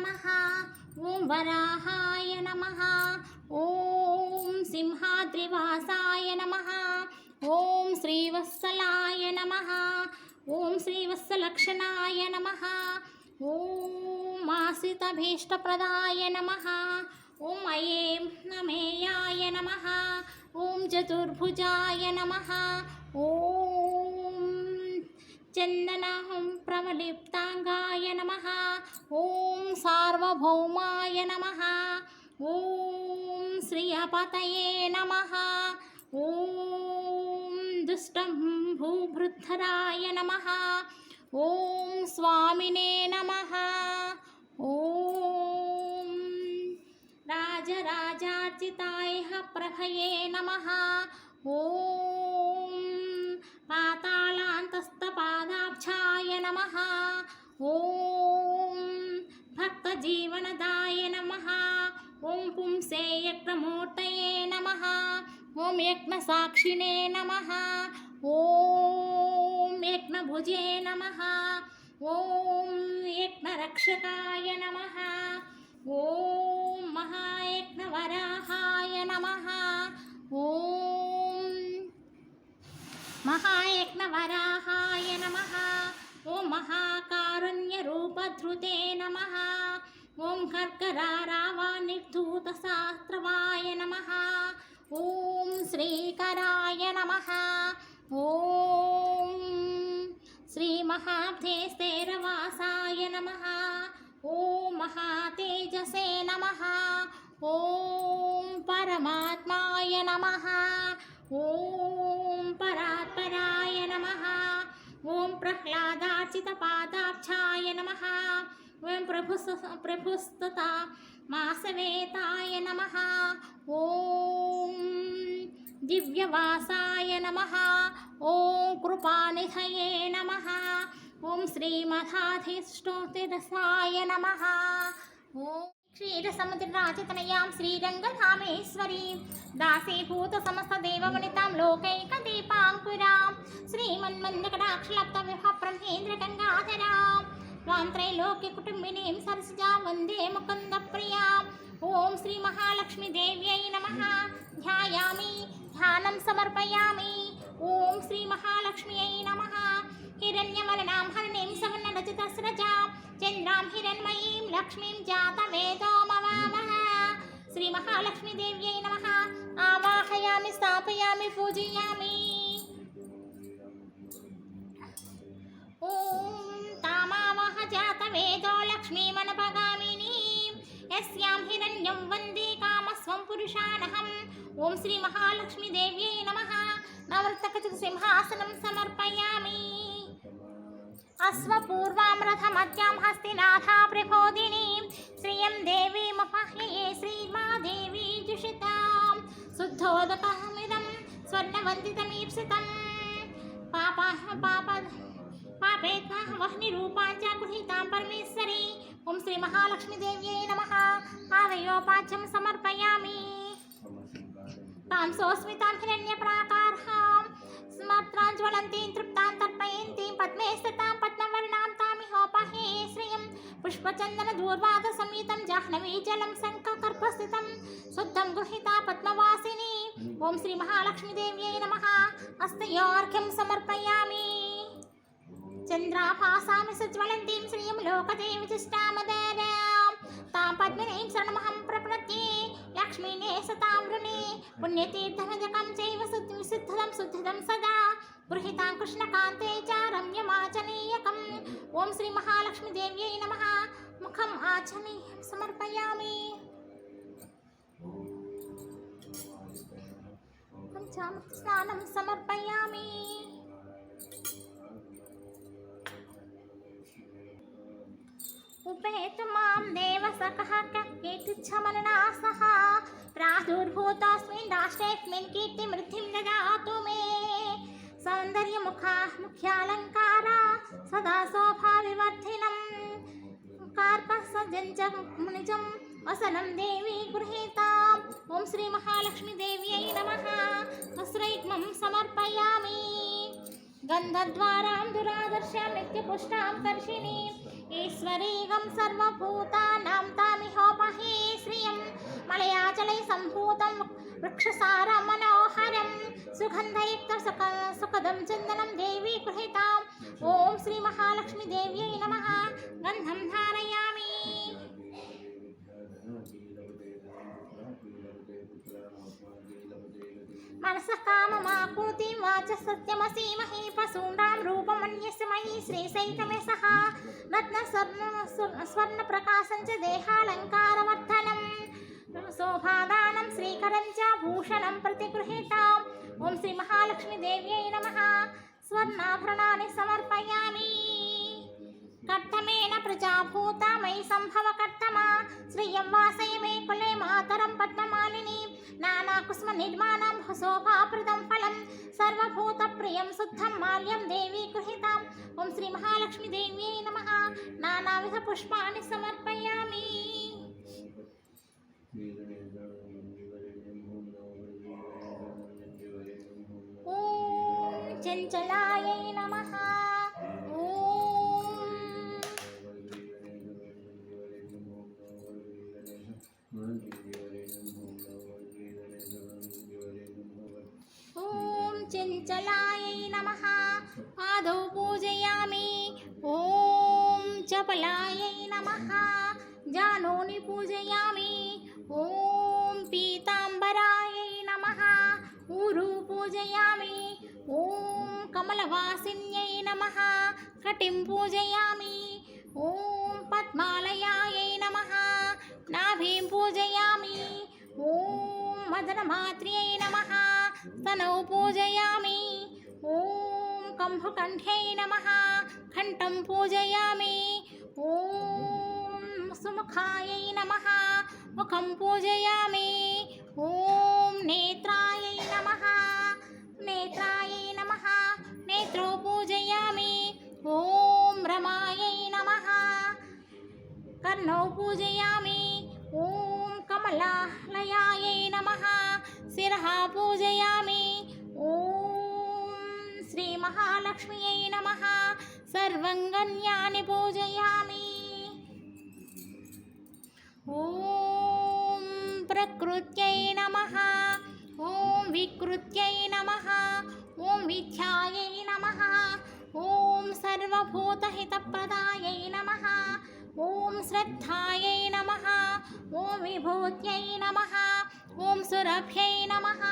नमः। ॐ वराहाय नमः। ॐ सिंहाद्रिवासाय नमः। ॐ श्रीवत्सलाय नमः। ॐ श्रीवत्सलक्षणाय नमः। ॐ आश्रितभीष्टप्रदाय नमः। ॐ अयें नमेयाय नमः। ॐ चतुर्भुजाय नमः। ॐ चन्दनं प्रवलिप्ताङ्गाय नमः। ॐ सार्वभौमाय नमः। ॐ श्रियपतये नमः। ॐ दुष्टं भूभृद्धराय नमः। ॐ स्वामिने नमः। ॐ राजराजार्चिताय प्रभये नमः। ॐ पातालान्तस्थपादाब्जाय नमः। ॐ भक्तजीवनदाय नमः। ॐ पुंसे यज्ञमूर्तये नमः। ॐ यज्ञसाक्षिणे नमः। ॐ यज्ञभुजे नमः। ॐ यज्ञरक्षकाय नमः। ॐ महायज्ञवराहाय नमः। ॐ महायज्ञवराहाय नमः। ॐ महाकारुण्यरूपधृते नमः। ॐ कर्करारावानिर्धूतशास्त्रवाय नमः। ॐ श्रीकराय नमः। ॐ श्रीमहाब्धेस्तेरवासाय नमः। ॐ महातेजसे नमः। ॐ परमात्माय नमः। ॐ परात्पराय नमः। ॐ प्रह्लादार्चितपादाब्जाय नमः। ॐ प्रभुस्तता मासवेताय नमः। ॐ दिव्यवासाय नमः। ॐ कृपानिधये नमः। ॐ श्रीमठाधीष्टोतिरसाय नमः। ॐ क्षीरसमुद्रराजतनयां श्रीरङ्गधामेश्वरीं दासीभूतसमस्तदेववनितां लोकैकदीपाङ्कुरां श्रीमन्मन्दकटाक्षलब्धविभब्रह्मेन्द्रगङ्गाधरां त्वां त्रैलोक्यकुटुम्बिनीं सरसिजां वन्दे मुकुन्दप्रियां। ॐ श्रीमहालक्ष्मीदेव्यै नमः। ध्यायामि ध्यानं समर्पयामि। ॐ श्रीमहालक्ष्म्यै नमः। हिरण्यवर्णां हरिणीं सवर्णरजतस्रजां चन्द्रां हिरण्मयीं लक्ष्मीं जातवेदो मवामः। श्रीमहालक्ष्मीदेव्यै नमः। आवाहयामि स्थापयामि पूजयामि। ॐ तामावह जातवेदो लक्ष्मीमनपगामिनीं यस्यां हिरण्यं वन्दे कामस्वं पुरुषानहम्। ॐ श्रीमहालक्ष्मीदेव्यै नमः। नवरत्नखचितसिंहासनं समर्पयामि। अश्वपूर्वां रथमध्यां हस्तिनाथा प्रबोधिनीं श्रियं देवीमुपाह्यये श्रीमादेवी जुषितां शुद्धोदकमिदं स्वर्णवन्दितमीप्सितं पापेत्मः वह्निरूपां च गृहीतां परमेश्वरी। ॐ श्रीमहालक्ष्मीदेव्यै नमः। आलयोपाच्यं समर्पयामि। तां सोऽस्मितां हिरण्यप्राकारां स्मर्त्राञ्ज्वलन्तीं तृप्तां तर्पयन्तीं पद्मे स्थितां पद्मवर्णां तामिहोपाह्यये श्रियं पुष्पचन्दनदूर्वादसंयुतं जाह्नवीजलं शङ्खकर्पस्थितं शुद्धं गृहीता पद्मवासिनी। ॐ श्रीमहालक्ष्मीदेव्यै नमः। हस्तयोर्घ्यं समर्पयामि। चन्द्राभासामि सज्ज्वलन्तीं श्रियं लोकदेवतिष्ठामदारां तां पद्मिनीं शरणमहं प्रपद्ये लक्ष्मीने सतां वृणे पुण्यतीर्थमजकं चैव विशुद्धं शुद्धिदं सदा गृहीतां कृष्णकान्ते च रम्यमाचनीयकम्। ॐ श्रीमहालक्ष्मीदेव्यै नमः। मुखम् आचमनीयं समर्पयामि। पञ्चामृतस्नानं समर्पयामि। उपेतु मां देवसखः कीर्तिच्छमननासः प्रादुर्भूतोऽस्मिन् राष्ट्रेऽस्मिन् कीर्तिमृद्धिं ददातु मे। सौन्दर्यमुख्यालङ्कारा सदा शोभाविवर्धिनं कार्पसजञ्जमुनिजं वसनं देवी गृहीताम्। ॐ श्रीमहालक्ष्मीदेव्यै नमः। वस्त्रयुग्मं समर्पयामि। गन्धद्वारां दुरादर्शां नित्यपुष्टां कर्षिणीं ఈశ్వరీగం సర్వభూతానాం తామిహోపహే శ్రియం మలయాచలై సంభూతం వృక్షసారం మనోహరం సుగంధయుక్త సుఖదం చందనం దేవీ గృహీతాం. ఓం శ్రీ మహాలక్ష్మి దేవ్యై నమః. గంధం ధారయామి. మనసః కామమాకూతి వాచ సత్యమసీమహి పశూనాం రూపమన్యస్య మహి శ్రీసైతమే సహ రత్న స్వర్ణ ప్రకాశం చ దేహాలంకారవర్ధనం శోభాదానం శ్రీకరం చ భూషణం ప్రతిగృహీతాం. ఓం శ్రీ మహాలక్ష్మి దేవ్యై నమః. స్వర్ణాభరణాన్ని సమర్పయామి. కర్తమేన ప్రజాభూత మయి సంభవ కర్తమా శ్రియం వాసయ మే కులే మాతరం పద్మమాలిని నానాకుస్మ నిర్మాణం శోభాప్రదం ఫలం సర్వభూత ప్రియం శుద్ధం మాల్యం దేవీ గృహీతాం. ఓం శ్రీ మహాలక్ష్మి దేవ్యై నమః. నానావిధ పుష్పాన్ని సమర్పయామి. ఓం చంచలాయై నమః. ఓం చంచలాయై నమః. పాదౌ పూజయామి. ఓం చపలాయై నమః. జానోని పూజయామి. ఓం పీతాంబరాయై నమః. ఊరు పూజయామి. ఓం కమలవాసిన్యై నమః. కటిం పూజయామి. ఓం పద్మాలయాయై నమః. నాభిం పూజయామి. ఓం మదనమాత్ర్యై నమః. స్తనౌ పూజయామి. ఓం కంభకంఠ్యై నమః. కంఠం పూజయామి. ఓం సుముఖాయై నమః. ముఖం పూజయామి. ఓం నేత్రాయై నమః. నేత్రాయై నమః. నేత్రౌ పూజయామి. ఓం రమాయై నమః. కర్ణౌ పూజయామి. ఓం కమలాలయాయై నమః. శిరః పూజయామి. ఓం శ్రీ మహాలక్ష్మ్యై నమః. సర్వాంగాన్యాని పూజయామి. ఓం ప్రకృత్యై నమః. ఓం వికృత్యై నమః. ఓం విద్యాయై నమః. ఓం సర్వభూతహితప్రదాయై నమః. ఓం శ్రద్ధాయై నమః. ఓం విభూత్యై నమః. ఓం సురభ్యై నమః.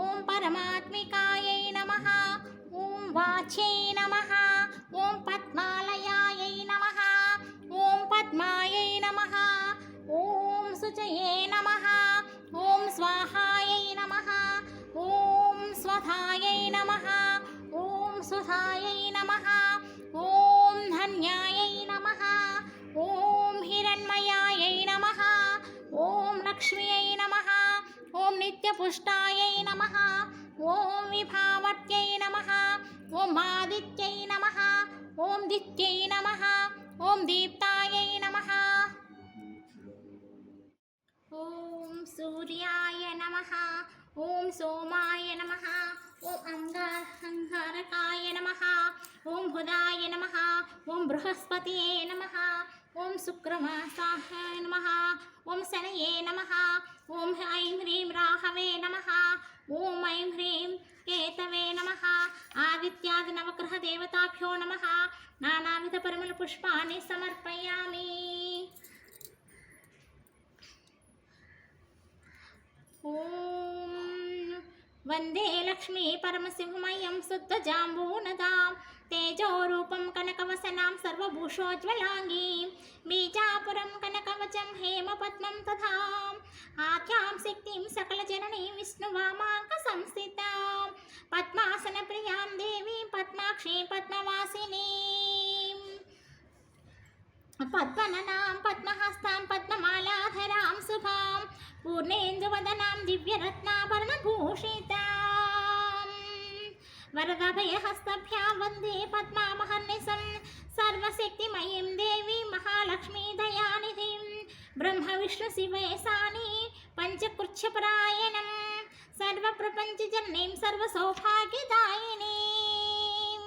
ఓం పరమాత్మికాయై నమః. ఓం వాచ్యై నమః. ఓం పద్మాలయాయై నమః. ఓం పద్మాయై నమః. ఓం శుచయే నమః. ఓం స్వాహాయై నమః. ఓం స్వధాయై నమః. ఓం సుధాయై నమః. ఓం ధన్యాయై నమః. ఓం హిరణ్మయాయై నమః. ఓం లక్ష్మ్యై నమః. ఓం నిత్యపుష్టాయై నమః. ఓం విభావర్త్యై నమః. ఓం ఆదిత్యై నమః. ఓం దిత్యై నమః. ఓం దీప్తాయై నమః. ఓం సూర్యాయ నమః. ఓం సోమాయ నమః. ఓం అంగారకాయ నమః. ఓం బుధాయ నమః. ఓం బృహస్పతియే నమః. ఓం శుక్రమాసాయ నమః. ఓం శనయే నమః. ఓం ఐం హ్రీం రాహవే నమః. ఓం ఐం హ్రీం కేతవే నమః. ఆదిత్యాది నవగ్రహ దేవతాభ్యో నమః. నానావిధ పరిమళ పుష్పాన్ని సమర్పయామి. ఓం వందే లక్ష్మీ పరమశివమయం శుద్ధజాంబూనదాం తేజోరూపం కనకవసనాం సర్వభూషోజ్వలాంగీం బీజాపురం కనకవచం హేమపద్మం తథాం ఆఖ్యాం శక్తిం సకలజననీం విష్ణువామాంక సంస్థితాం పద్మాసన ప్రియాం దేవీం పద్మాక్షీ పద్మవాసినీం పద్మననాం పద్మహస్తాం పద్మమాలాధరాం శుభాం పూర్ణేందువదనాం దివ్యరత్నాభరణభూషితాం వరదభయహస్తభ్యాం వందే పద్మామహర్నిశం సర్వశక్తిమయీం దేవీం మహాలక్ష్మీ దయానిధిం బ్రహ్మ విష్ణు శివేశాని పంచకృచ్ఛపరాయణం సర్వప్రపంచజననీం సర్వసౌభాగ్యదాయినీం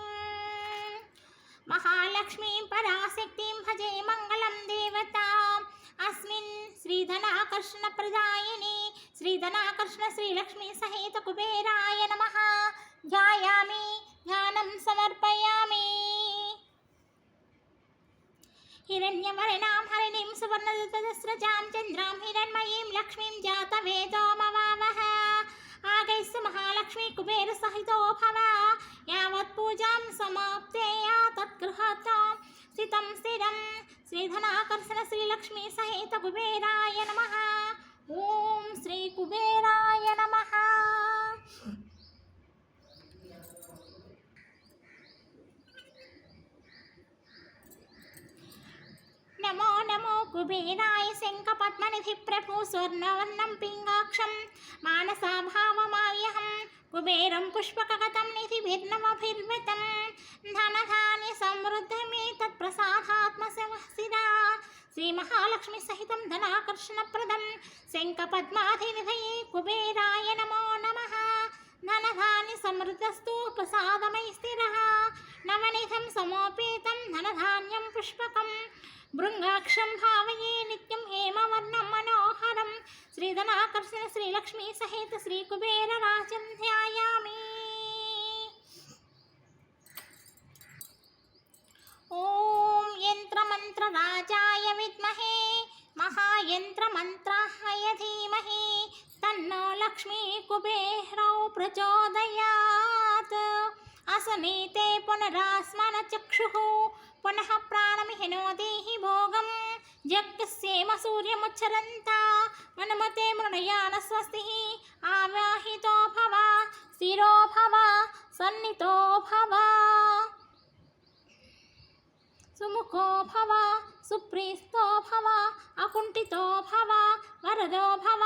మహాలక్ష్మీం పరాశక్తిం భజే ధనాకర్షణ ప్రదాయిని శ్రీ ధనాకర్షణ శ్రీలక్ష్మీ సహిత కుబేరాయ నమః. ధ్యాయామి ధ్యానం సమర్పయామి. హిరణ్యవర్ణాం హరిణీం సువర్ణదస్రజాం చంద్రాం హిరణ్మయీం లక్ష్మీం జాతవేదోమవావహ. ఆగైస్సు మహాలక్ష్మీ కుబేర సహితో భవ. యావత్ పూజాం సమాప్తేయా తద్గృహతాం స్థితం స్థిరం. శ్రీధనాకర్షణ శ్రీలక్ష్మీ సహిత కుబేరాయ నమః. ఓం శ్రీ కుబేరాయ నమః. నమో నమో కుబేరాయ శంఖ పద్మనిధి ప్రభు స్వర్ణవర్ణం పింగాక్షం మానసాభావమావ్యహం కుబేరం పుష్పకగతం నిధిభిర్నవభిర్వృతం ధనధాన్య సమృద్ధమే తత్ప్రసాదాత్మశిరా. శ్రీ మహాలక్ష్మి సహితం ధనాకర్షణప్రదం శంఖ పద్మాధినిధయే కుబేరాయ నమో నమః. ధనధాన్య సమృద్ధస్తు ప్రసాదమై స్థిరః. నవనిధం సమోపేతం ధనధాన్యం పుష్పకం భృంగాక్షం భావయే నిత్యం హేమవర్ణం మనోహరం. శ్రీధనాకర్షణ శ్రీలక్ష్మీ సహిత శ్రీ కుబేర రాజం ధ్యాయామి. ఓం యంత్రమంత్రరాజాయ విద్మహే మహాయంత్రమంత్రాయ ధీమహి తన్నో లక్ష్మీ కుబేరౌ ప్రచోదయాత్. అసనీతే పునరాస్మన చక్షుః పునః ప్రాణమిహినోదేహి భోగం. జగస్యేమ సూర్యముచ్చరంత మనుమతే మృణయాన స్వస్తిః. ఆవాహితో భవ స్థిరో భవ సన్నితో భవ సుముఖో భవ సుప్రీస్తో భవ అకుంఠితో భవ వరదో భవ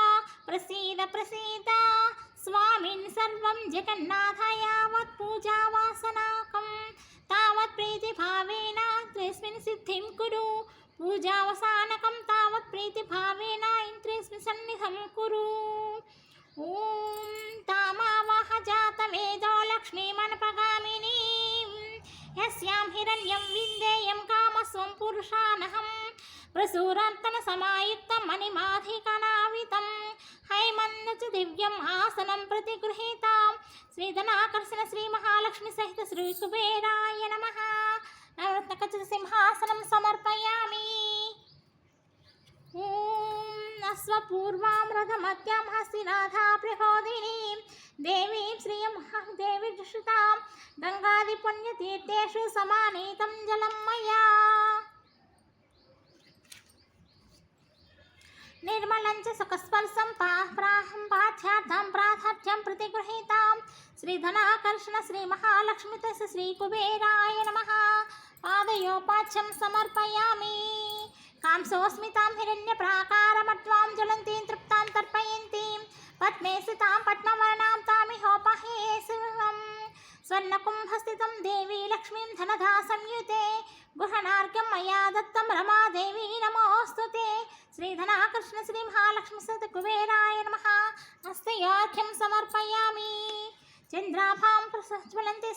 ప్రసీద ప్రసీద. స్వామిన్ సర్వం జగన్నాథ యావత్ పూజావాసనాకం తావత్ ప్రీతిభావేన త్రేస్మిన్ సిద్ధిం కురు. పూజావసానకం తావత్ ప్రీతిభావేన ఇంద్రేస్మిన్ సన్నిధం కురు. ఓం తామావాహ జాతవేదో లక్ష్మీమనపగామినీ యస్యాం హిరణ్యం విందేయం కామస్వం పురుషానహం. ప్రసూరాంతన సమాయుక్తం మణిమాధికనావితం హైమన్నచ దివ్యం ఆసనం ప్రతిగృహీతాం. శ్రీధనాకర్షణ శ్రీ మహాలక్ష్మి సహిత శ్రీ కుబేరాయ నమః. నవరత్నఖచిత సింహాసనం సమర్పయామి. ఓం అశ్వపూర్వాం రథమధ్యాం హస్తినాథా ప్రహోదినీం దేవీం శ్రియం దేవిశ్రుతాం గంగాది పుణ్యతీర్థేషు సమానీతం జలం మయా. నిర్మలం చ సుఖస్పర్శం ప్రాహం పాఠ్యార్థం ప్రాధార్యం ప్రతిగృహీతాం. శ్రీధనాకర్షణ శ్రీ మహాలక్ష్మి శ్రీ కుబేరాయ నమః. పాదయోపాచ్యం సమర్పయామి. కాంసోస్మితాం హిరణ్యప్రాకారమట్వాం జ్వలంతీం తృప్తాం తర్పయంతీం పద్మే స్థితాం పద్మవర్ణాం తామిహోపహే శివం. స్వర్ణకుంభస్థితం దేవీ లక్ష్మీం ధనదా సంయుతే గుహనార్ఘ్యం మయా దత్తం రమాదేవీ నమోస్తుతే. శ్రీధనాకర్షణ శ్రీ మహాలక్ష్మి సహిత కుబేరాయ నమః. హస్తయోర్ఘ్యం సమర్పయామి. చంద్రాభాం ప్రజ్వలంతి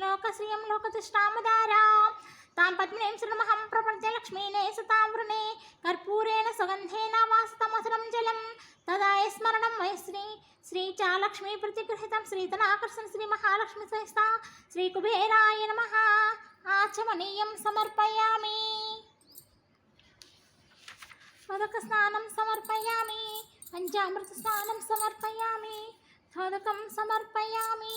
లోకశ్రియం లోకతిష్టాముదారాం తాం పద్మినీం శృణుమహం ప్రపంచ లక్ష్మీనే సతాం వృణే కర్పూరేణ సుగంధేన వాస్తమధురం జలం తదా స్మరణం వై శ్రీ చ లక్ష్మీ ప్రతిగృహితం. శ్రీధనాకర్షణ శ్రీ మహాలక్ష్మి సహిత శ్రీ కుబేరాయ నమః. ఆచమనీయం సమర్పయామి. మోదక స్నానం సమర్పయామి. పంచామృత స్నానం సమర్పయామి. మోదకం సమర్పయామి.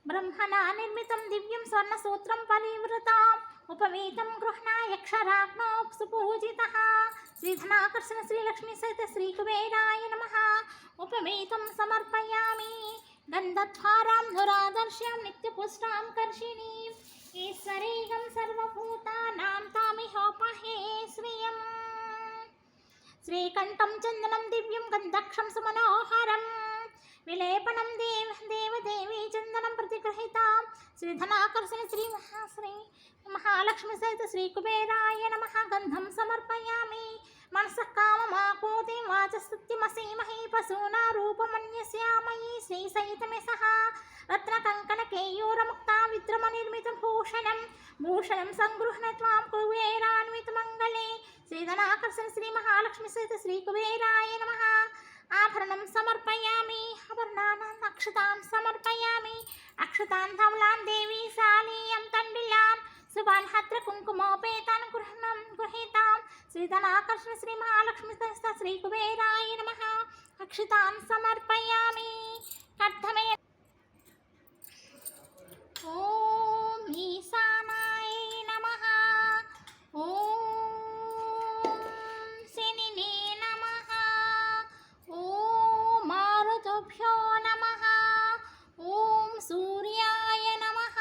బ్రహ్మణా నిర్మితం దివ్యం స్వర్ణసూత్రం పరివృతాం ఉపవీతం గృహ్ణాయక్షరాగ్నో సుపూజితః. శ్రీధనాకర్షణ శ్రీలక్ష్మీ సహిత శ్రీ కుబేరాయ నమః. ఉపవీతం సమర్పయామి. గంధద్వారాం ధురాదర్శ్యాం నిత్యపుష్టాం కర్షిణీం ఈశ్వరీయం సర్వభూతానాం తామిహోపహే శ్రియం. శ్రీకంఠం చందనం దివ్యం గంధక్షం సుమనోహరం విలేపనం దేవదేవీ చందనం ప్రతిగృహీతాం. శ్రీధనాకర్షణ శ్రీ మహాలక్ష్మి महालक्ष्मी सहित श्रीकुबेराय नमः गन्धं समर्पयामि मनसः काममापूतिं वाचस्तुत्यमसीमहि पशूना रूपमन्यस्यामयि श्रीसहितमे सह रत्नकङ्कणकेयूरमुक्ता विद्रुमनिर्मितं भूषणं सङ्गृह्ण त्वां कुबेरान्वितमङ्गले श्रीधनाकर्षण श्रीमहालक्ष्मी सहित श्रीकुबेराय नमः आभरणं समर्पयामि आभरणानाम् अक्षतान् समर्पयामि अक्षतान् धवलान् देवी शालीयं तण्डिलान् शुभान् हत्र कुङ्कुमोपेतान् गृहीतां श्रीधनाकर्षण श्रीमहालक्ष्मी सहित श्रीकुबेराय नमः अक्षतान् समर्पयामि कर्तमे ॐ ईशानाय नमः ॐ शनिने नमः ॐ मारुतभ्यो नमः ॐ सूर्याय नमः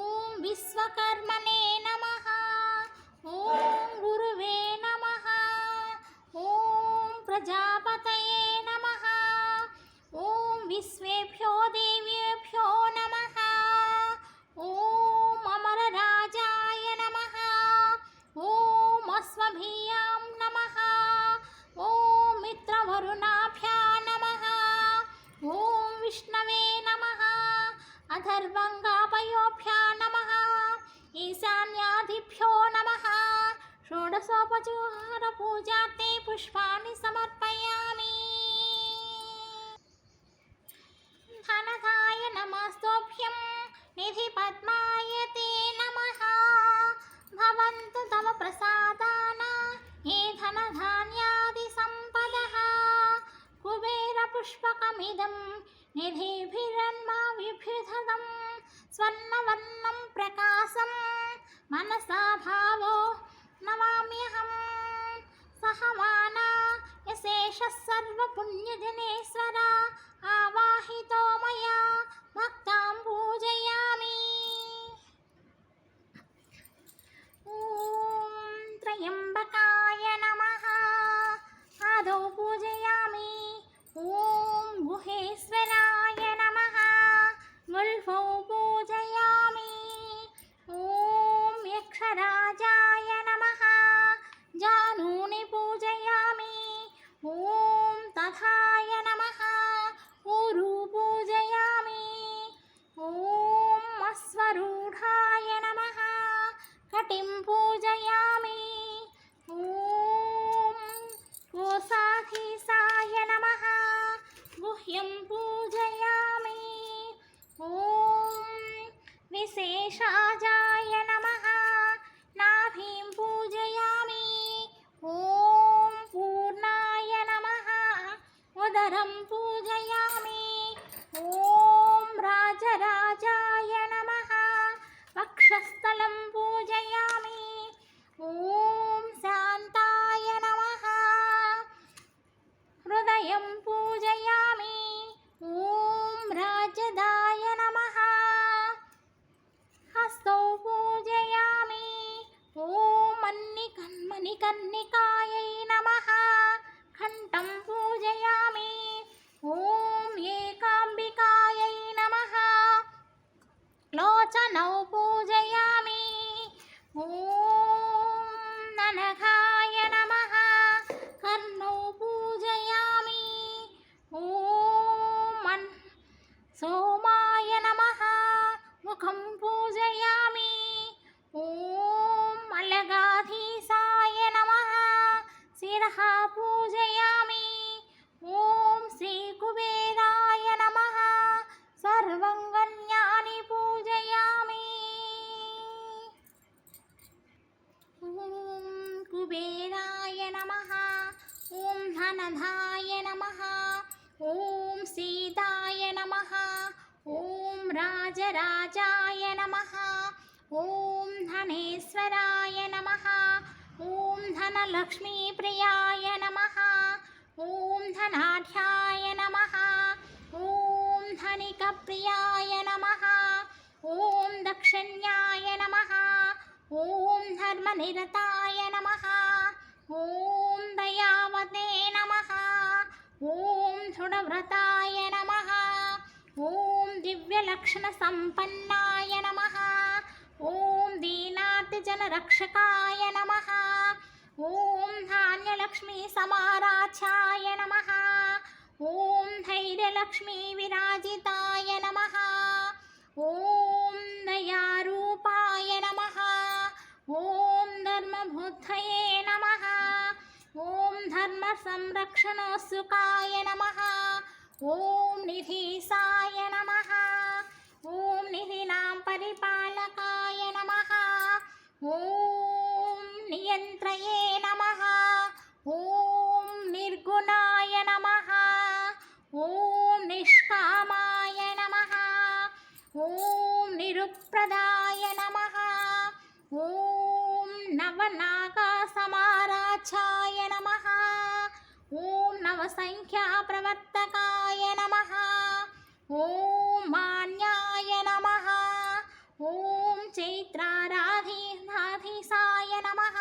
ॐ विश्वकर्मणे नमः ॐ गुरुवे नमः ॐ प्रजापतये नमः ॐ विश्वेभ्यो देवेभ्यो नमः ॐ अमरराजाय नमः ॐ अश्वभीयां नमः ॐ मित्रवरुणाभ्या नमः ॐ विष्णवे नमः अथर्वङ्गापयोभ्या नमः ईशान्यादिभ्यो नमः षोडशोपचारपूजार्थे पुष्पाणि समर्पयामि धनदाय नमस्तोभ्यं निधिपद्माय ते नमः भवन्तु तव प्रसादाना हे धनधान्यादिसम्पदः कुबेरपुष्पकमिदं निधिभिरन्माविभ्युधतं स्वर्णवर्णं प्रकाशं मनसा भावो नमाम्यहं सहमाना यशेषः सर्वपुण्यजनेश्वर आवाहितो मया भक्तां पूजयामि ॐ त्र्यम्बकाय नमः आदौ पूजयामि ॐ गुहेश्वराय नमः गुल्फौ पूजयामि ॐ यक्षराजाय नमः जानूनि पूजयामि ॐ तथाय नमः ऊरु पूजयामि ॐ अश्वरूढाय नमः कटिं पूजयामि ॐ कोशाधीशाय नमः गुह्यं पूजयामि ॐ विशेषाजाय नमः नाभिं पूजयामि ॐ पूर्णाय नमः उदरं पूजयामि ॐ राजराजाय नमः वक्षस्थलं पूजयामि ॐ शान्ताय नमः हृदयं पूजयामि ॐ राजदाय नमः हस्तौ पूजयामि ॐ मणिकर्णिकायै नमः कण्ठं पूजयामि ॐ एकाम्बिकायै नमः लोचनौ पूजयामि ॐ ननघाय नमः कर्णौ पूजयामि ॐ सोमाय नमः मुखं पूजयामि ॐ अलगाधीशाय नमः शिरः पूजयामि ॐ श्रीकुबेराय नमः सर्वङ्गन्यानि पूजयामि ॐ कुबेराय नमः ॐ धनधाय नमः ॐ सीताय नमः ॐ राजराजाय नमः ॐ धनेश्वराय नमः ॐ धनलक्ष्मीप्रियाय नमः ॐ धनाढ्याय नमः ॐ धनिकप्रियाय नमः ॐ दक्षिण्याय नमः ॐ धर्मनिरताय नमः ॐ दयावते नमः ॐ दृढव्रताय नमः ॐ दिव्यलक्षणसम्पन्नाय नमः ఓం దీనార్తిజనరక్షకాయ నమః. ఓం ధాన్యలక్ష్మీ సమారాధ్యాయ నమః. ఓం ధైర్యలక్ష్మీ విరాజితాయ నమః. ఓం దయారూపాయ నమః. ఓం ధర్మబుద్ధయే నమః. ఓం ధర్మ సంరక్షణోత్సుకాయ నమః. ఓం నిధీసాయ నమః. ఓం నిధినాం పరిపాలకాయ నమః. ఓం నియంత్రయే నమః. ఓం నిర్గుణాయ నమః. ఓం నిష్కామాయ నమః. ఓం నిరుప్రదాయ నమః. ఓం నవనాగా సమారాధ్యాయ నమః. ఓం నవసంఖ్యా ప్రవర్తకాయ నమః. ఓం మాన్యాయ నమః. ఓం చైత్రారాధీసాయ నమః.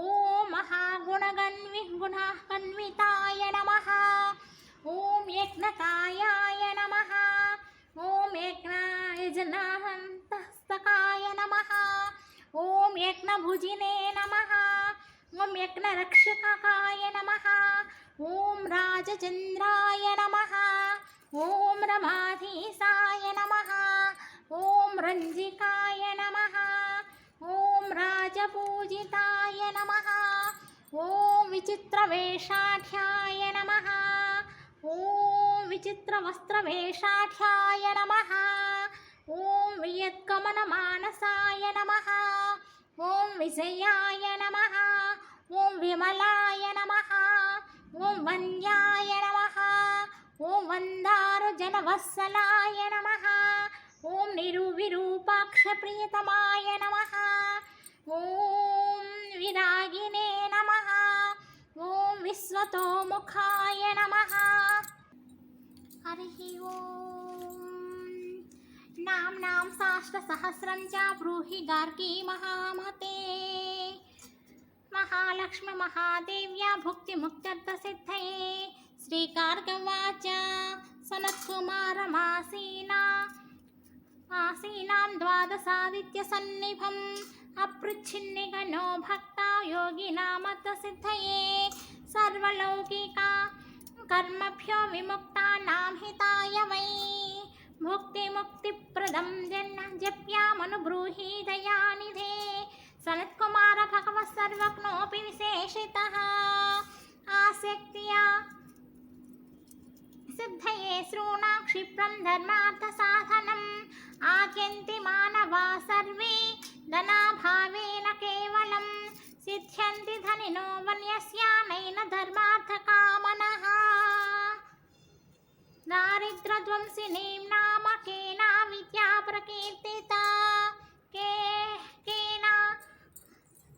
ఓం మహాగుణగన్వితాయ నమః. ఓం యజ్ఞకాయాయ నమః. ఓం యజ్ఞయజనహస్తకాయ నమః. ఓం యజ్ఞభుజినే నమః. ఓం యజ్ఞరక్షకాయ నమః. ఓం రాజచంద్రాయ నమః. ఓం రమాధీసాయ నమః. ఓం రంజికాయ నమః. ఓం రాజపూజితాయ నమః. ఓం విచిత్రవేషాఢ్యాయ నమః. ఓం విచిత్రవస్త్రవేషాఢ్యాయ నమః. ఓం వియత్కమనమానసాయ నమః. ఓం విజయాయ నమః. ఓం విమలాయ నమః. ఓం వంద్యాయ నమః. ఓం వందారుజనవత్సలాయ నమః. ఓం నిరువిరూపాక్షప్రియతమాయ నమః. ఓం విరాగినే నమః. ఓం విశ్వతోముఖాయ నమః. హరి ఓం. నామ్నాం సాష్ట్రసహస్రం చ బ్రూహి గార్గీ మహామతే. మహాలక్ష్మి మహాదేవ్యా భుక్తిముక్త్యర్థసిద్ధయే. శ్రీగార్గవాచ సనత్కుమారమాసీనాం ద్వాదశాదిత్యసన్నిభం. అపృచ్ఛిన్నిగణో భక్తా యోగినామర్థసిద్ధయే. సర్వలౌకికా కర్మభ్యో విముక్తానాం హితాయ వై. భుక్తిముక్తిప్రదం జన్మ జప్యామనుబ్రూహి దయానిధే. సనత్కుమార భగవత్ సర్వజ్ఞోపి విశేషితః. ఆసక్త్యా సిద్ధయే శృణా క్షిప్రం ధర్మార్థ సాధనం. ఆద్యంతి మానవా సర్వే ధనాభావేన కేవలం. సిద్ధ్యంతి ధనినో వన్యస్యానైన ధర్మార్థ కామనః. దారిద్ర్యధ్వంసినీం నామ కేన విద్యా ప్రకీర్తితా.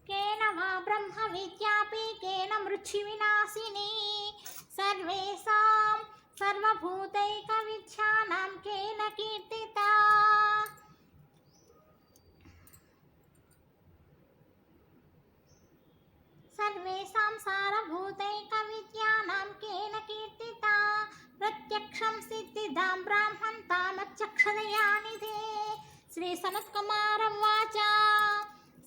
కేన వా బ్రహ్మ విద్యాపి కేన మృచ్ఛి వినాశిని. సర్వేషాం సర్వభూతైక విద్యానాం కేన కీర్తితా. సర్వేషాం సారభూతైక విద్యానాం కేన కీర్తితా. ప్రత్యక్షం సిద్ధిదాం బ్రాహ్మం తామచ్చక్షదయానిధే. శ్రీ సనత్కుమారవాచ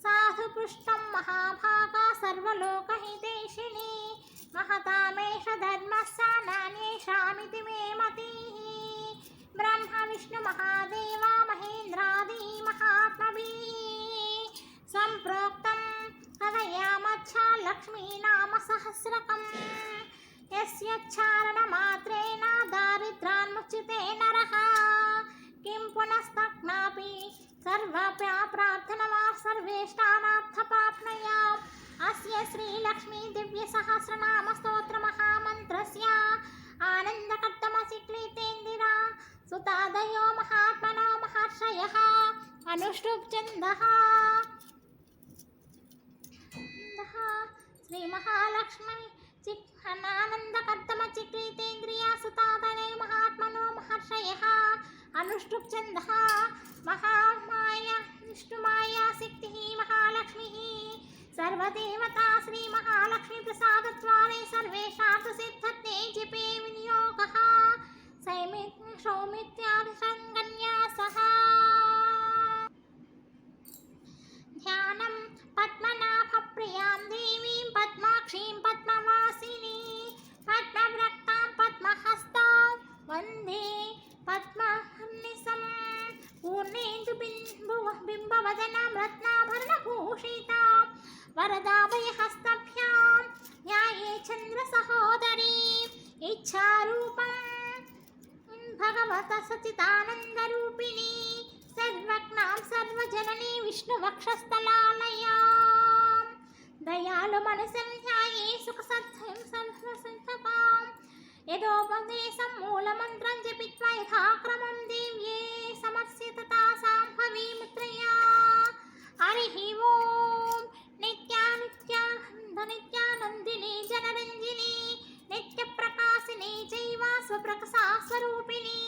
సాధు పృష్టం మహాభాగా సర్వలోకహితైషిణి. మహతామేష ధర్మస్య నాన్యేషామితి మే మతిః. బ్రహ్మ విష్ణు మహాదేవ మహేంద్రాది మహాత్మభిః సంప్రోక్తం కథయామచ్చ లక్ష్మీనామ సహస్రకం. యస్యోచ్చారణమాత్రేణ దారిద్ర్యాన్ముచ్యతే నరః. కిం పునస్తక్నాపి సర్వప్రార్థనమా సర్వేష్టానార్థపాప్నయాం. అస్య శ్రీలక్ష్మీ దివ్య సహస్రనామ స్తోత్ర మహామంత్రస్య ఆనందకర్తమసిక్లీతేందిరా సుతాదయో మహాత్మనో మహర్షయః అనుష్ఠుప్ ఛందః. శ్రీ మహాలక్ష్మి ఆనందకర్తమచిక్లీతేంద్రియా సుతాదయో మహాత్మనో మహర్షయః అనుష్ఠుప్ ఛందః. మహామాయా విష్ణుమాయా శక్తి మహాలక్ష్మి. సర్వదేవతా శ్రీ మహాలక్ష్మి ప్రసాదద్వారే సర్వేషార్థ సిద్ధతే జపే వినియోగః. సౌమిత్యాది సంగన్యాసః. वरदाभयहस्तभ्यां न्याये चन्द्रसहोदरी इच्छारूपं भगवतः सच्चिदानन्दरूपिणी सर्वज्ञां सर्वजननी विष्णुवक्षस्थलालयां दयालुमनसं ध्याये सुखसद्धं सर्वसन्तपां यदोपदेशं मूलमन्त्रं जपित्वा यथाक्रमं दिव्ये समर्सितता साम्भवी मित्रया हरिः ओं नित्यानन्दिनी जनरञ्जिनी नित्यप्रकाशिनी चैव स्वप्रकाशस्वरूपिणी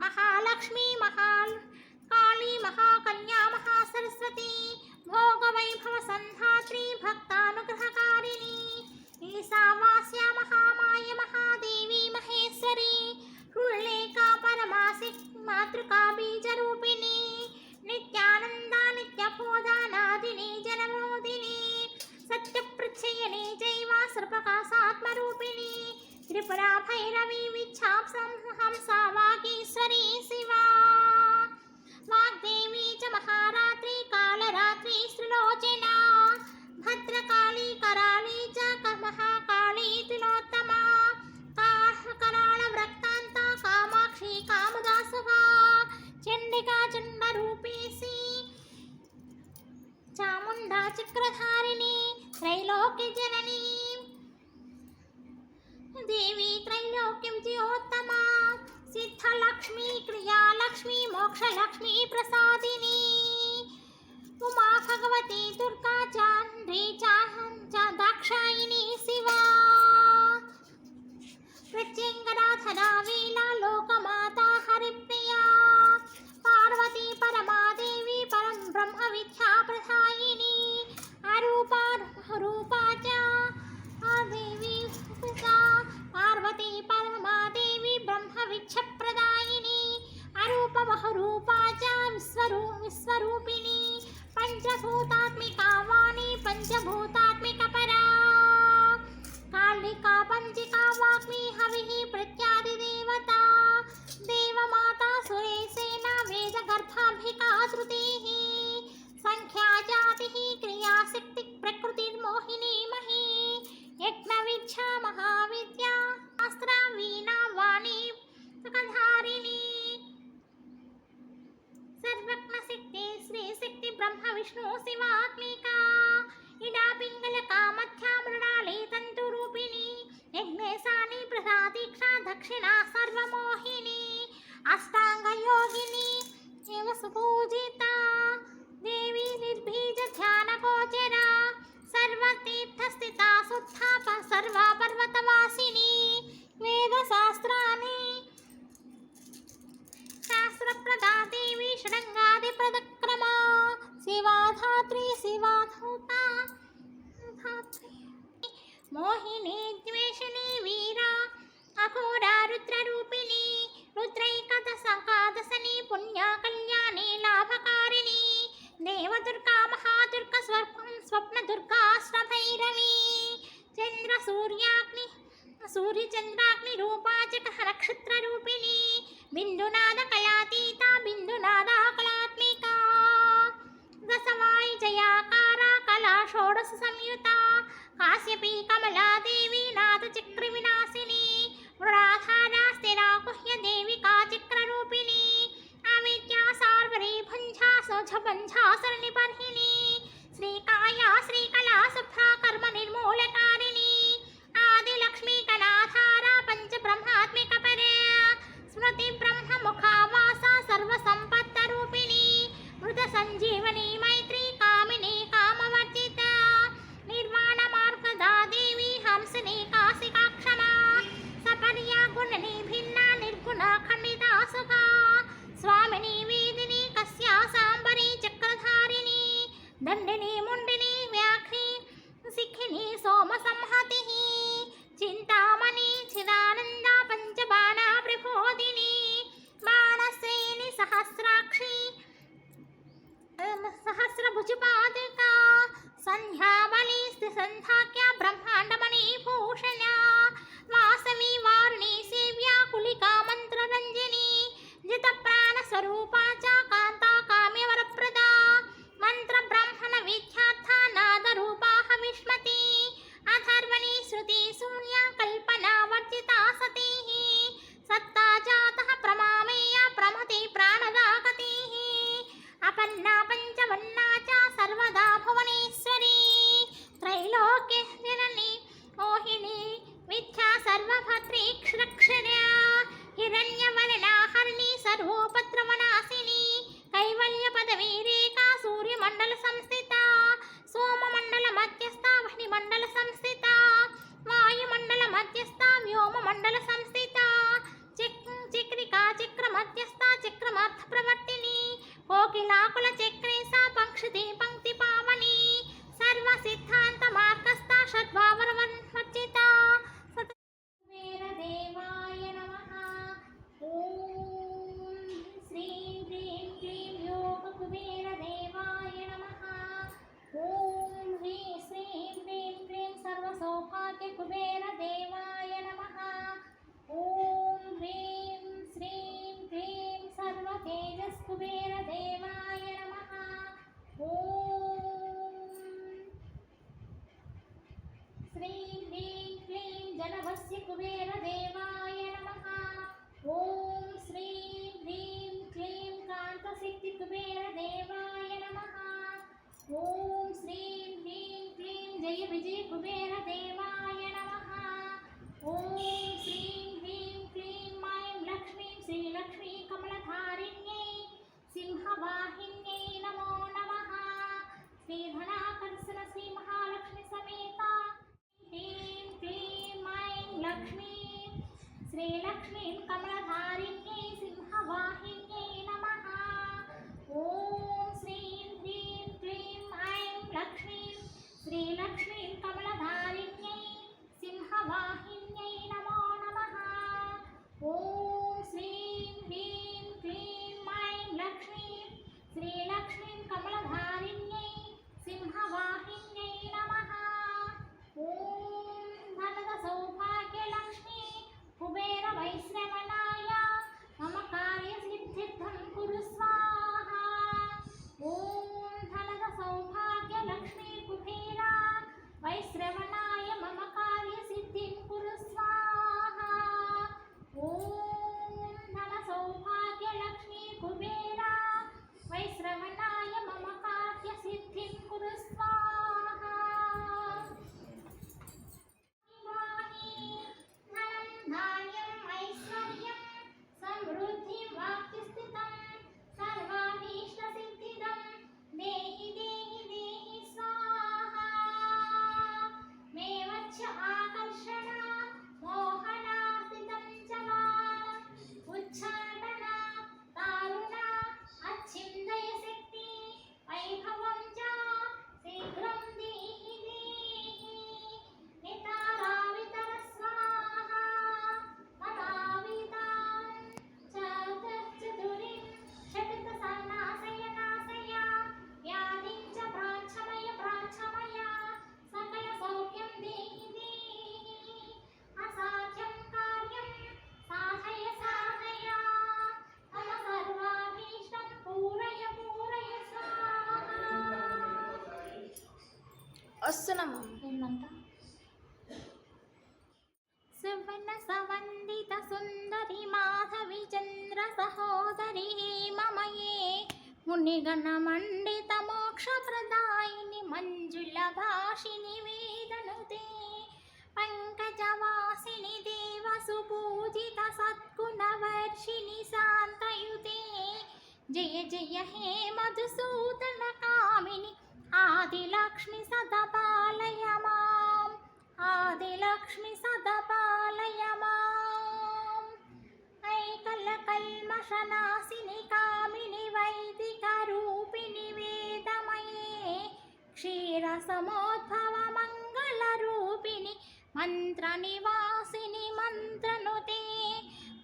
महालक्ष्मी महाकाली महाकन्या महासरस्वती भोगवैभवसन्धात्री भक्तानुग्रहकारिणी ईशावास्या महामाया महादेवी महेश्वरी हृल्लेखा परमासिक मातृका बीजरूपिणी नित्यानन्दा नित्यबोधानादिनी जनमोदिनी सत्यप्रत्ययिनी चैव सर्वप्रकाशात्मरूपिणी त्रिपुरा भैरवी विच्छाप्सं हंसा वागीश्वरी शिवा वाग्देवी च महारात्री कालरात्री श्रीलोचना भद्रकाली कराली च महाकाली तिलोत्तमा कराळव्रक्तान्ता कामाक्षी कामदासुगा चण्डिका चण्डरूपेशी चामुण्डा चक्रधारिणी त्रैलोक्यजननी देवी त्रैलोक्यं ज्योत्तमा सिद्धलक्ष्मी क्रियालक्ष्मी मोक्षलक्ष्मी प्रसादिनी उमा भगवती दुर्गा चाण्डी दाक्षायिनी शिवा प्रत्यङ्गराधना वीला लोकमाता हरिप्रिया पार्वती परमादेवी परं ब्रह्म विद्या प्रदायिनी अरूपा रूपा च देवी पार्वती परमादेवी ब्रह्म विद्या प्रदायिनी अरूप बहुरूपा च विश्वरूपिणी पंचभूतात्मिका वाणी पंचभूतात्मिका परा कालिका पंचिका वाग्मी हविः प्रत्यादिदेवता देवमाता सुरेसेना वेदगर्भाम्बिका श्रुतिः संख्या जातिः क्रियाशक्ति प्रकृतिर्मोहिनी मही यज्ञविद्या महाविद्या शास्त्रा वीणा वाणी सुखधारिणी सर्वज्ञशक्ति श्रीशक्ति ब्रह्म विष्णु शिवात्मिका इडा पिङ्गलका मध्या मृणाली तन्तुरूपिणी यज्ञेशानी प्रसादीक्षा दक्षिणा सर्वमोहिनी अष्टाङ्गयोगिनी एव सुपूजिता देवी निर्बीज ध्यानगोचरा सर्वतीर्थस्थिता शुद्धा सर्वा पर्वतवासिनी वेदशास्त्राणि शास्त्रप्रदा देवी षडङ्गादिप्रदक्रमा शिवाधात्री शिवाधूता मोहिनी द्वेषिणी वीरा अघोरा रुद्ररूपिणी रुद्रैकादशनी पुण्या कल्याणी लाभकारिणी देवदुर्गा महादुर्गा स्वप्नदुर्गाष्टभैरवी सूर्यचन्द्राग्निरूपा च नक्षत्ररूपिणी बिन्दुनादकलातीता बिन्दुनादा कलात्मिका दशवायि जयाकारा कला षोडश संयुता काश्यपी कमला देवी नादचक्रविनाशिनी मृडाधारा स्थिरा गुह्य देविका चक्ररूपिणी अविद्या सार्वरी भुञ्जा सोझभञ्जा शरणिपर्हिणी श्रीकाया श्रीकला शुभ्रा कर्म निर्मूलकारिणी आदिलक्ष्मी कलाधारा पंचब्रह्मात्मिक परे स्मृति ब्रह्म मुखावासा सर्वसम्पत्तरूपिणी मृत संजीवनी मैत्री कामिनी कामवर्जिता निर्वाण मार्गदा देवी हंसिनी काशिका क्षमा सपर्या गुणनी भिन्ना निर्गुणा खण्डिता सुखा स्वामिनी वेदिनी कस्या सांबरी चक्रधारिणी दंडिनी मुंडिनी व्याघ्री शिखिनी सोम संहतिः चिंतामणि चिदानंदा पंचबाणा प्रबोधिनी बाणश्रेणी सहस्राक्षी सहस्रभुजपादिका संध्याबली संध्याख्या ब्रह्मांडमणि भूषणा वासवी वारुणी सेव्या कुलिका मंत्ररंजनी जित प्राण स्वरूपा च कांता काम्यवरप्रदा मंत्र ब्रह्मण विख्याता नाद रूपा తుంగభద్రేక్షరక్షరా హిరణ్యవర్ణా హరిణి సర్వోపద్రవనాశిని కైవల్య పదవీ రేఖా సూర్యమండల సంస్థిత సోమమండల మధ్యస్థ వహ్నిమండల సంస్థిత వాయుమండల మధ్యస్థ వ్యోమమండల సంస్థిత చక్రికా చక్ర మధ్యస్థ చక్రమర్థ ప్రవర్తిని కోకిలాకుల చక్రేశా పంక్షితి పంక్తి పావని సర్వ సిద్ధాంత మార్గస్థ షడ్భావరవర్జిత కుబేర దేవాయ నమః. ఓం శ్రీం హ్రీం క్లీం యోగ కుబేర దేవాయ నమః. ఓం శ్రీం హ్రీం క్లీం సర్వ సౌభాగ్య కుబేర దేవాయ నమః. ఓం హ్రీం శ్రీం క్లీం సర్వ తేజస్ కుబేర దేవాయ నమః. ఓం శ్రీం హ్రీం క్లీం జనవస్య కుబేర దేవాయ నమః. ఓం శ్రీం హ్రీం క్లీం కాంతశక్తి కుబేర దేవాయ నమః. ఓం శ్రీం హ్రీం క్లీం జయ విజయ కుబేర దేవాయ నమః. ఓం శ్రీం హ్రీం క్లీం ఐం లక్ష్మీం శ్రీలక్ష్మీ కమలధారిణ్యై సింహవాహిన్యై నమో నమః. శ్రీధనాకర్షణ శ్రీ మహాలక్ష్మి సమేత హ్రీం క్లీం ఐం లక్ష్మీం శ్రీలక్ష్మీం కమలధారిణ్యై సింహవాహిన్యై నమః. ఓం శ్రీం హ్రీం క్లీం ఐం లక్ష్మీం శ్రీలక్ష్మీం కమలధారిణ్యై సింహవాహిన్యై నమో నమః. ఓం శ్రీం హ్రీం క్లీం ఐం లక్ష్మీం శ్రీలక్ష్మీం కమలధారిణ్యై సింహవాహిన్యై నమః. ఓం ధనద సౌభాగ్య లక్ష్మీ కుబేర వైశ్రవణాయ మమ కార్య సిద్ధిర్థం కురు స్వాహా. ఓం ధనద సౌభాగ్య లక్ష్మీ కుబేర వైశ్రవణాయ మమ కార్య సిద్ధిం కురు స్వాహా. ఓం ధన సౌభాగ్య లక్ష్మీ కుబేర వైశ్రవణాయ మమ కార్య సిద్ధిం కురు స్వాహా. ధనం ధాన్యం ఐశ్వర్యం సమృద్ధిం వాక్యస్థితం సర్వాభీష్ట సిద్ధిదం దేహి దేహి దేహి స్వాహా. మే వచ్చ ఆకర్షణ మోహన స్థితం చలాన ఉచ్చాటన తారుణ అచ్ఛిందయ శక్తి వైభవం చ శీఘ్రం దేహి దేహి నితారా వితర స్వాహా. మమావితాం చతురిం షటిత సన్నాసయ నాసయ వ్యాధిం చ ప్రాచ్ఛమయ ప్రాచ్ఛమయ సకల సౌఖ్యం దేహి దేహి అసాధ్యం కార్యం సాధయ సాధయ మమ సర్వాభీష్టం పూరయ పూరయ స్వాహా. వస్తున్నాము. ఏందంట సువర్ణ సవందిత సుందరి మాధవి చంద్ర సహోదరి మమయే మునిగణ మండిత మోక్ష ప్రదాయిని మంజుల భాషిని వేదనుతే పంకజవాసిని దేవ సుపూజిత సద్గుణవర్షిణి శాంతయుతే జయ జయ హే మధుసూదన కామిని ఆదిలక్ష్మి సదపాలయ మాం. ఆదిలక్ష్మి సదపాలయ మాం. ఐకల కల్మషనాశిని కామిని వైదిక రూపిణి వేదమయే క్షీర సమోద్భవ మంగళ రూపిణి మంత్ర నివాసిని మంత్రనుతే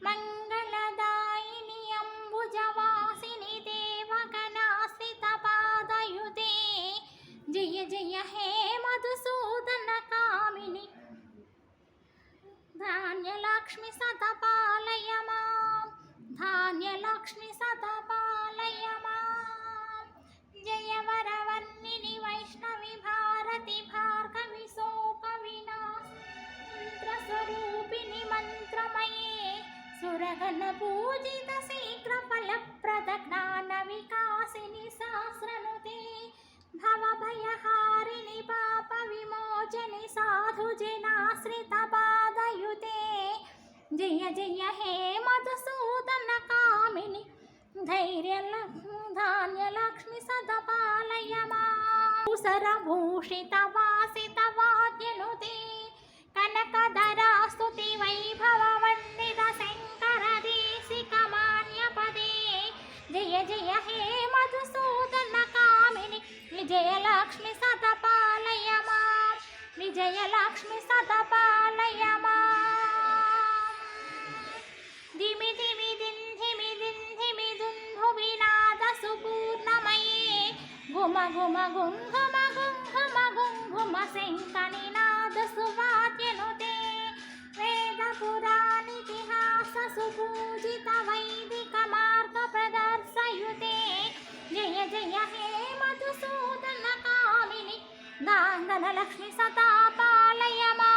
మంగళదాయిని అంబుజవాసిని దేవగణాశ్రిత పాదయుతే జయ జయ హే మధుసూదన కామిని ధాన్యలక్ష్మి సదపాలయ మాం. ధాన్యలక్ష్మి సదపాలయ మాం. జయ వరవర్ణిని వైష్ణవి భారతి భార్గవి శోక వినాశస్వరూపిణి మంత్రమయే సురగణ పూజిత శీఘ్ర ఫలప్రద జ్ఞాన వికాసిని సహస్రనుతే భవభయహారిణి పాప విమోచని సాధు జనాశ్రిత పాదయుతే జయ జయ హే మధుసూదన కామిని ధాన్యలక్ష్మి సదపాలయ మాసరభూషిత వాసిత వాద్యనుతే కనకధరాస్తుతి వైభవ వందిత శంకర దేశిక మాన్యపదే జయ జయ హే మధుసూదన కామిని విజయలక్ష్మి సదపాలయ మా విజయలక్ష్మి సదపాలయ మా ధిమి ధిమి ధిమి ధిమి దుంధు వినాద సుపూర్ణమయే గుమ గుమ గుంఘుమ గుంఘుమ గుంఘుమ శంఖనినాద సువాద్యనుతే వేద పురాణితిహాస సుపూజిత వైదిక మార్గ ప్రదర్శయుతే జయ జయ హే మధుసూదన కామిని ధనలక్ష్మి సతాపాలయ మా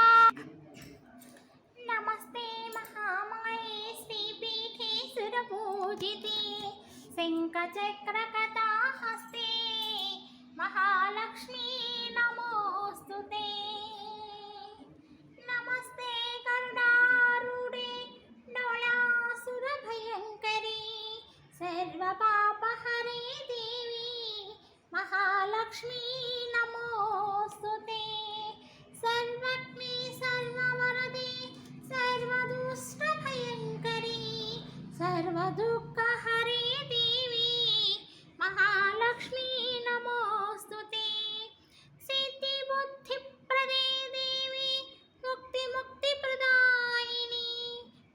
నమస్తే మహామాయే శ్రీపీఠే సురపూజితే శంఖచక్రకథాహస్తే మహాలక్ష్మీ నమోస్తుతే నమస్తే కరుణారూఢే డోళాసురభయంకరీ సర్వపాపహరే దేవి మహాలక్ష్మీ నమోస్తుతే సర్వజ్ఞే సర్వవరదే సర్వదుష్టభయంకరీ సర్వదుఃఖహరే దేవి మహాలక్ష్మీ నమోస్తుతే సిద్ధిబుద్ధిప్రదే దేవి ముక్తిప్రదాయిని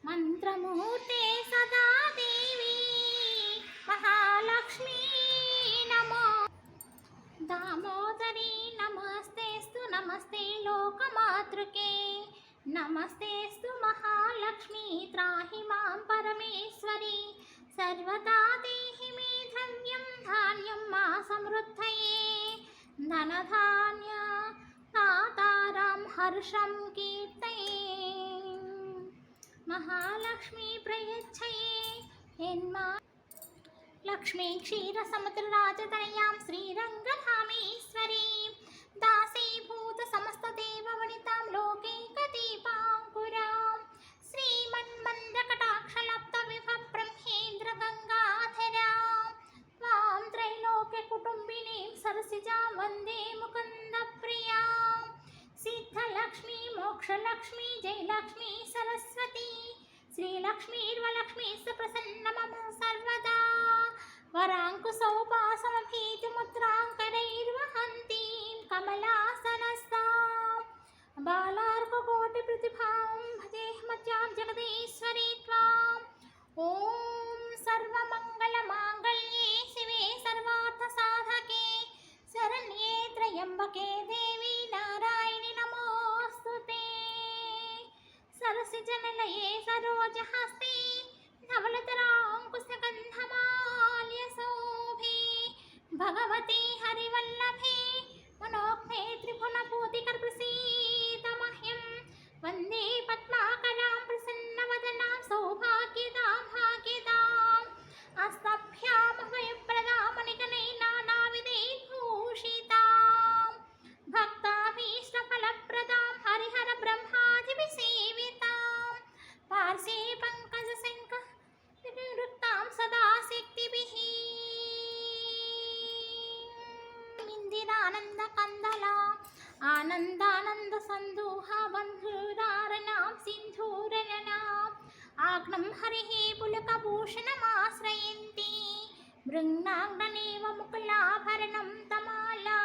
మంత్రమూర్తే సదా దేవి మహాలక్ష్మీ నమో దామోదరీ నమస్తేస్తు నమస్తే లోకమాతృకే నమస్తేస్తు మహాలక్ష్మీ త్రాహి మాం పరమేశ్వరి సర్వదా దేహి మే ధన్యం ధాన్యం మా సమృద్ధయే ధనధాన్య దాతారం హర్షం కీర్తయే మహాలక్ష్మీ ప్రయచ్చయే యన్మా లక్ష్మీ క్షీరసముద్రరాజతనయాం శ్రీరంగధామేశ్వరీ దాసీభూత సమస్తదేవవనితాం లోకైకదీపాంకురాం శ్రీమన్మందకటాక్షలబ్ధ విభ బ్రహ్మేంద్ర గంగాధరాం త్వాం త్రైలోక్యకుటుంబినీం సరసిజాం వందే ముకుందప్రియాం సిద్ధలక్ష్మీ మోక్షలక్ష్మీ జయలక్ష్మీ సరస్వతీ శ్రీలక్ష్మీర్వలక్ష్మీ ప్రసన్న మమ సర్వదా వరాంకుశౌపాసమభీతిముద్రాంకరైర్వహంతీం కమలాసనస్తాం బాలార్కకోటిప్రతిభాం భజేహ్మత్యాం జగదీశ్వరీ త్వాం ఓం సర్వమంగళమాంగళ్యే శివే సర్వార్థసాధకే శరణ్యే త్రయంబకే దేవి నారాయణి నమోస్తుతే సరసిజనలయే సరోజహస్తే धवलतराङ्कुशगन्धमाल्यशोभे भगवती हरिवल्लभे मनोज्ञे त्रिभुवनपूतिकरप्रसीद मह्यं वन्दे पद्माकरां प्रसन्नवदनां सौभाग्यदां भाग्यदाम् अस्तभ्यामभयप्रदां मणिगणैर्नानाविधैर्भूषितां भक्ताभीष्टफलप्रदां हरिहरब्रह्मादिभिसेवितां पार्श्वे पङ्कजशङ्ख निवृत्तां सदा शक्तिभिः इंदिरानन्दकन्दला आनन्दानन्दसन्दोहा बन्धुरारणां सिन्धूररणाम् आग्नं हरिः पुलकभूषणमाश्रयन्ति मृङ्नाग्ननेव मुकुलाभरणं तमाला